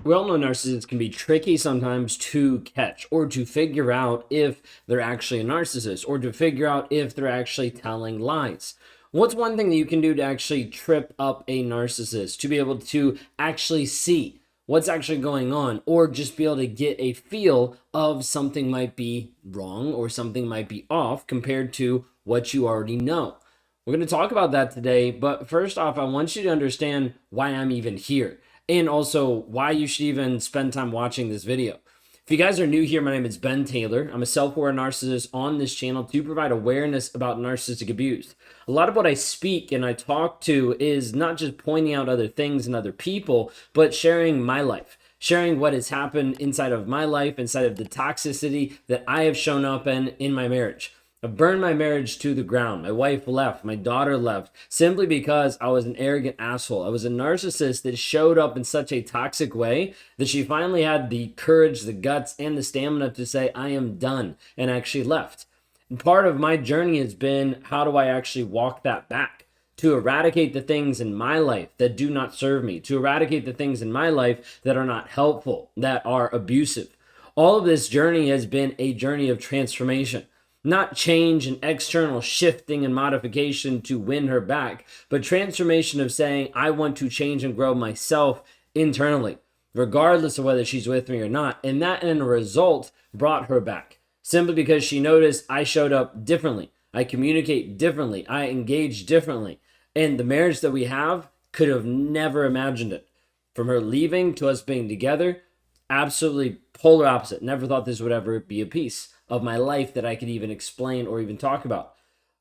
We all know narcissists can be tricky sometimes to catch or to figure out if they're actually a narcissist or to figure out if they're actually telling lies. What's one thing that you can do to actually trip up a narcissist, to be able to actually see what's actually going on, or just be able to get a feel of something might be wrong or something might be off compared to what you already know? We're going to talk about that today, but first off, I want you to understand why I'm even here and also why you should even spend time watching this video. If you guys are new here, my name is Ben Taylor. I'm a self-aware narcissist on this channel to provide awareness about narcissistic abuse. A lot of what I speak and I talk to is not just pointing out other things and other people, but sharing my life, sharing what has happened inside of my life, inside of the toxicity that I have shown up in my marriage. I burned my marriage to the ground. My wife left. My daughter left simply because I was an arrogant asshole. I was a narcissist that showed up in such a toxic way that she finally had the courage, the guts, and the stamina to say, I am done, and actually left. And part of my journey has been, how do I actually walk that back? To eradicate the things in my life that do not serve me, to eradicate the things in my life that are not helpful, that are abusive. All of this journey has been a journey of transformation. Not change and external shifting and modification to win her back, but transformation of saying, I want to change and grow myself internally, regardless of whether she's with me or not. And that, in a result, brought her back. Simply because she noticed I showed up differently. I communicate differently. I engage differently. And the marriage that we have, could have never imagined it. From her leaving to us being together, absolutely polar opposite. Never thought this would ever be a piece of my life that I could even explain or even talk about.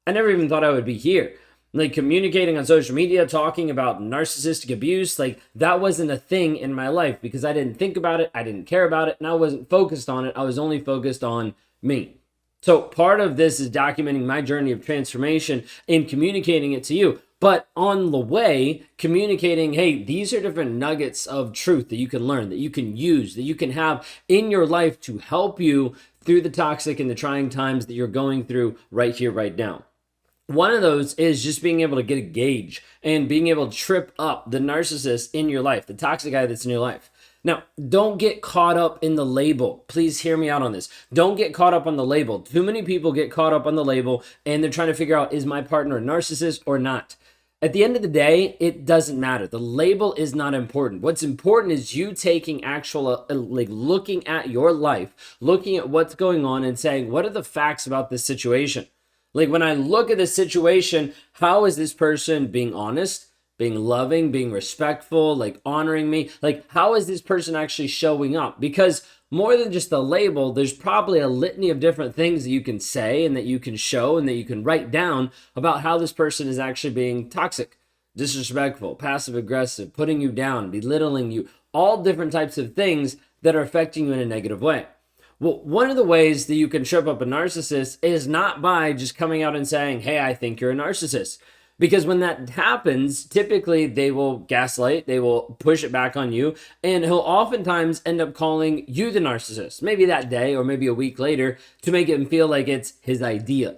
I never even thought I would be here. Like, communicating on social media, talking about narcissistic abuse, like, that wasn't a thing in my life because I didn't think about it, I didn't care about it, and I wasn't focused on it. I was only focused on me. So part of this is documenting my journey of transformation and communicating it to you. But on the way, communicating, hey, these are different nuggets of truth that you can learn, that you can use, that you can have in your life to help you through the toxic and the trying times that you're going through right here, right now. One of those is just being able to get a gauge and being able to trip up the narcissist in your life, the toxic guy that's in your life. Now, don't get caught up in the label. Please hear me out on this. Don't get caught up on the label. Too many people get caught up on the label and they're trying to figure out, is my partner a narcissist or not? At the end of the day, it doesn't matter. The label is not important. What's important is you taking actual, like, looking at your life, looking at what's going on and saying, what are the facts about this situation? Like, when I look at this situation, how is this person being honest, being loving, being respectful, like honoring me? Like, how is this person actually showing up? Because more than just the label, there's probably a litany of different things that you can say and that you can show and that you can write down about how this person is actually being toxic, disrespectful, passive aggressive, putting you down, belittling you, all different types of things that are affecting you in a negative way. Well, one of the ways that you can trip up a narcissist is not by just coming out and saying, hey, I think you're a narcissist. Because when that happens, typically they will gaslight, they will push it back on you, and he'll oftentimes end up calling you the narcissist, maybe that day or maybe a week later, to make him feel like it's his idea.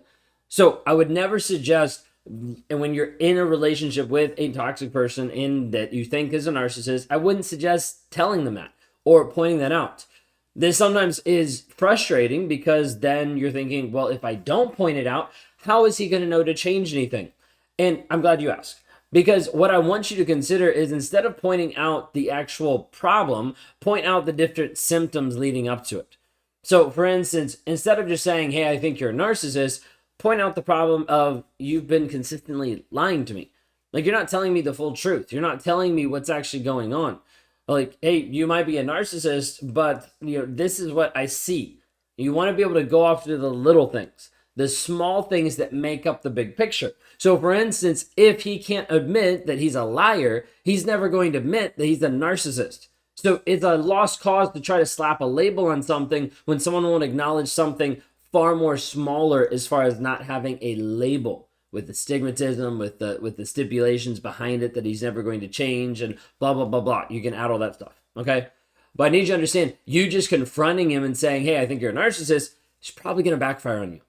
So I would never suggest, and when you're in a relationship with a toxic person in that you think is a narcissist, I wouldn't suggest telling them that or pointing that out. This sometimes is frustrating because then you're thinking, well, if I don't point it out, how is he going to know to change anything? And I'm glad you asked, because what I want you to consider is, instead of pointing out the actual problem, point out the different symptoms leading up to it. So for instance, instead of just saying, hey, I think you're a narcissist, point out the problem of, you've been consistently lying to me. Like, you're not telling me the full truth. You're not telling me what's actually going on. Like, hey, you might be a narcissist, but this is what I see. You want to be able to go after the little things, the small things that make up the big picture. So for instance, if he can't admit that he's a liar, he's never going to admit that he's a narcissist. So it's a lost cause to try to slap a label on something when someone won't acknowledge something far more smaller, as far as not having a label, with the stigmatism, with the stipulations behind it that he's never going to change, and blah, blah, blah, blah. You can add all that stuff, okay? But I need you to understand, you just confronting him and saying, hey, I think you're a narcissist, is probably going to backfire on you.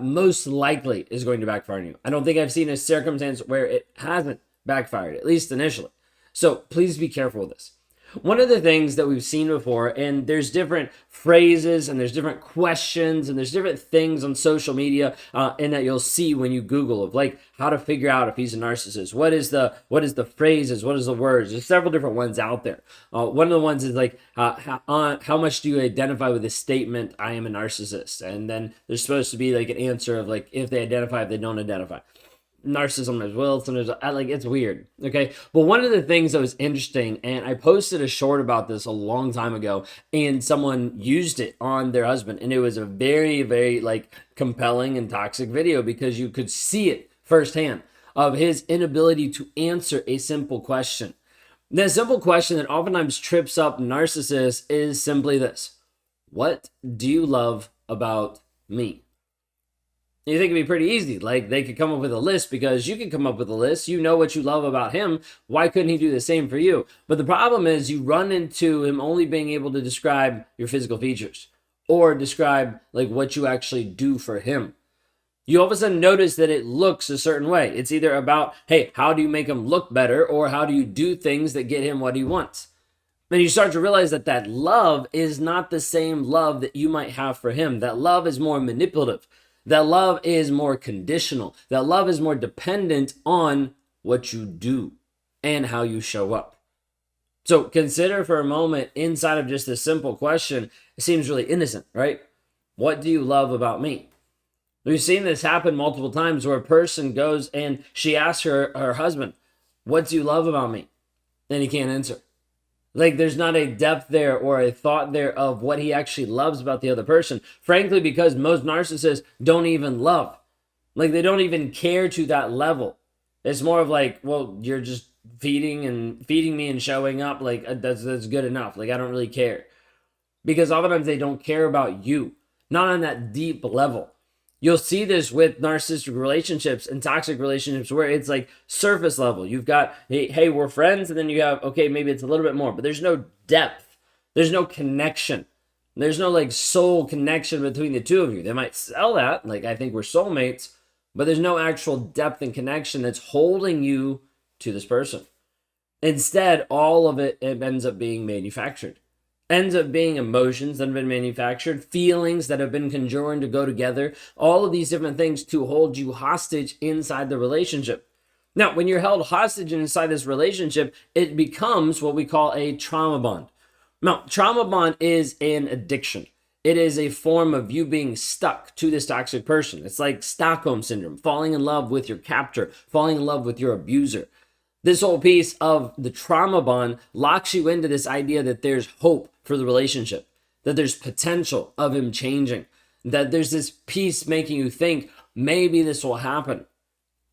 Most likely is going to backfire on you. I don't think I've seen a circumstance where it hasn't backfired, at least initially. So please be careful with this. One of the things that we've seen before, and there's different phrases and there's different questions and there's different things on social media and that you'll see when you Google of like how to figure out if he's a narcissist. What is the phrases? What is the words? There's several different ones out there. One of the ones is like how much do you identify with the statement "I am a narcissist?" And then there's supposed to be like an answer of like if they identify, if they don't identify. Narcissism as well. Sometimes like it's weird. Okay. But one of the things that was interesting, and I posted a short about this a long time ago, and someone used it on their husband, and it was a very, very like compelling and toxic video because you could see it firsthand of his inability to answer a simple question. The simple question that oftentimes trips up narcissists is simply this: what do you love about me? You think it'd be pretty easy. Like they could come up with a list because you could come up with a list. You know what you love about him. Why couldn't he do the same for you? But the problem is you run into him only being able to describe your physical features or describe like what you actually do for him. You all of a sudden notice that it looks a certain way. It's either about, hey, how do you make him look better? Or how do you do things that get him what he wants? And you start to realize that that love is not the same love that you might have for him. That love is more manipulative. That love is more conditional. That love is more dependent on what you do and how you show up. So consider for a moment inside of just this simple question, it seems really innocent, right? What do you love about me? We've seen this happen multiple times where a person goes and she asks her husband, what do you love about me? And he can't answer. Like there's not a depth there or a thought there of what he actually loves about the other person. Frankly, because most narcissists don't even love. Like they don't even care to that level. It's more of like, well, you're just feeding me and showing up. Like that's good enough. Like I don't really care. Because oftentimes they don't care about you. Not on that deep level. You'll see this with narcissistic relationships and toxic relationships where it's like surface level. You've got, hey, we're friends. And then you have, okay, maybe it's a little bit more, but there's no depth. There's no connection. There's no like soul connection between the two of you. They might sell that, like I think we're soulmates, but there's no actual depth and connection that's holding you to this person. Instead, all of it ends up being manufactured. Ends up being emotions that have been manufactured, feelings that have been conjoined to go together, all of these different things to hold you hostage inside the relationship. Now, when you're held hostage inside this relationship, it becomes what we call a trauma bond. Now, trauma bond is an addiction. It is a form of you being stuck to this toxic person. It's like Stockholm syndrome, falling in love with your captor, falling in love with your abuser. This whole piece of the trauma bond locks you into this idea that there's hope for the relationship, that there's potential of him changing, that there's this piece making you think maybe this will happen.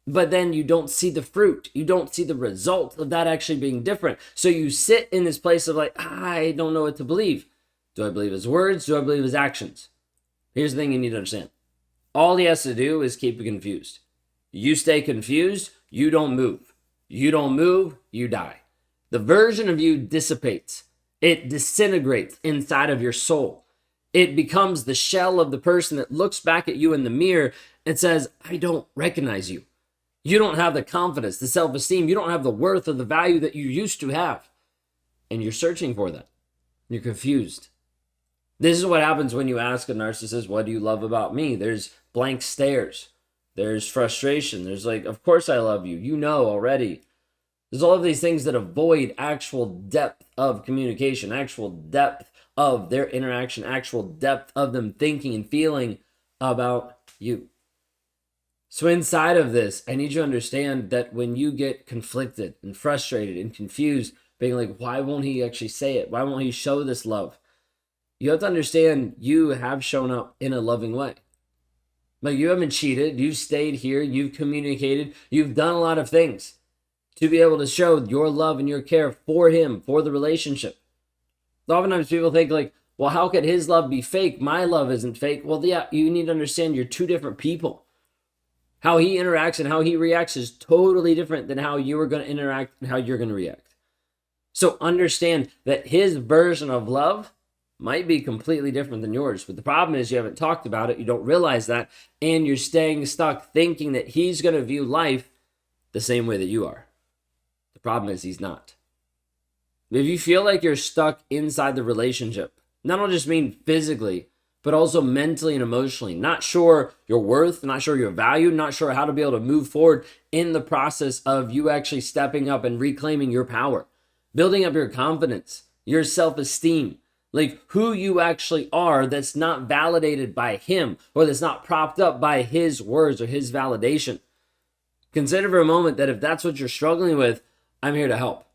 But then you don't see the fruit. You don't see the result of that actually being different. So you sit in this place of like, I don't know what to believe. Do I believe his words? Do I believe his actions? Here's the thing you need to understand. All he has to do is keep you confused. You stay confused, you don't move. You don't move, you die. The version of you dissipates. It disintegrates inside of your soul. It becomes the shell of the person that looks back at you in the mirror and says, I don't recognize you. You don't have the confidence, the self-esteem. You don't have the worth or the value that you used to have. And you're searching for that. You're confused. This is what happens when you ask a narcissist, what do you love about me? There's blank stares. There's frustration. There's like, of course I love you. You know already. There's all of these things that avoid actual depth of communication, actual depth of their interaction, actual depth of them thinking and feeling about you. So inside of this, I need you to understand that when you get conflicted and frustrated and confused, being like, why won't he actually say it? Why won't he show this love? You have to understand you have shown up in a loving way. Like you haven't cheated, you've stayed here, you've communicated, you've done a lot of things to be able to show your love and your care for him, for the relationship. Oftentimes people think like, well, how could his love be fake? My love isn't fake. Well, yeah, you need to understand you're two different people. How he interacts and how he reacts is totally different than how you are going to interact and how you're going to react. So understand that his version of love might be completely different than yours. But the problem is you haven't talked about it. You don't realize that. And you're staying stuck thinking that he's going to view life the same way that you are. The problem is he's not. If you feel like you're stuck inside the relationship, not only just mean physically, but also mentally and emotionally, not sure your worth, not sure your value, not sure how to be able to move forward in the process of you actually stepping up and reclaiming your power, building up your confidence, your self-esteem, like who you actually are, that's not validated by him or that's not propped up by his words or his validation. Consider for a moment that if that's what you're struggling with, I'm here to help.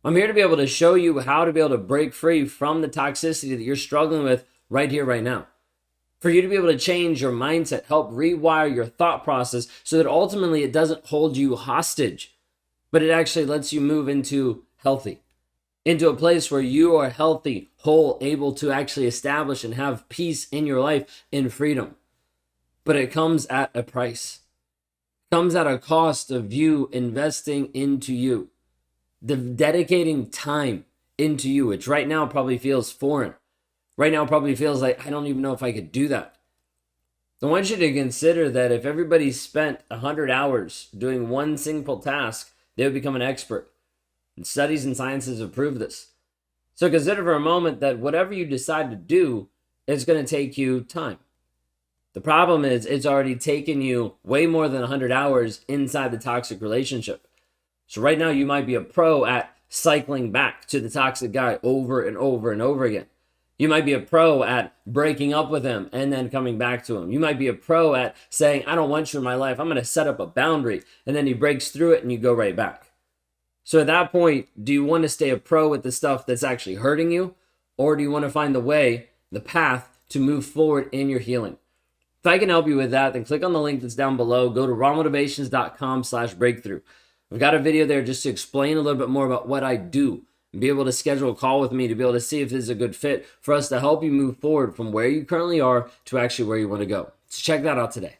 I'm here to be able to show you how to be able to break free from the toxicity that you're struggling with right here, right now. For you to be able to change your mindset, help rewire your thought process so that ultimately it doesn't hold you hostage, but it actually lets you move into healthy, into a place where you are healthy, whole, able to actually establish and have peace in your life in freedom. But it comes at a price. It comes at a cost of you investing into you. The dedicating time into you, which right now probably feels foreign. Right now probably feels like, I don't even know if I could do that. I want you to consider that if everybody spent 100 hours doing one simple task, they would become an expert. And studies and sciences have proved this. So consider for a moment that whatever you decide to do is going to take you time. The problem is it's already taken you way more than 100 hours inside the toxic relationship. So right now you might be a pro at cycling back to the toxic guy over and over and over again. You might be a pro at breaking up with him and then coming back to him. You might be a pro at saying, I don't want you in my life. I'm going to set up a boundary. And then he breaks through it and you go right back. So at that point, do you want to stay a pro with the stuff that's actually hurting you? Or do you want to find the way, the path to move forward in your healing? If I can help you with that, then click on the link that's down below. Go to rawmotivations.com/breakthrough. I've got a video there just to explain a little bit more about what I do and be able to schedule a call with me to be able to see if this is a good fit for us to help you move forward from where you currently are to actually where you want to go. So check that out today.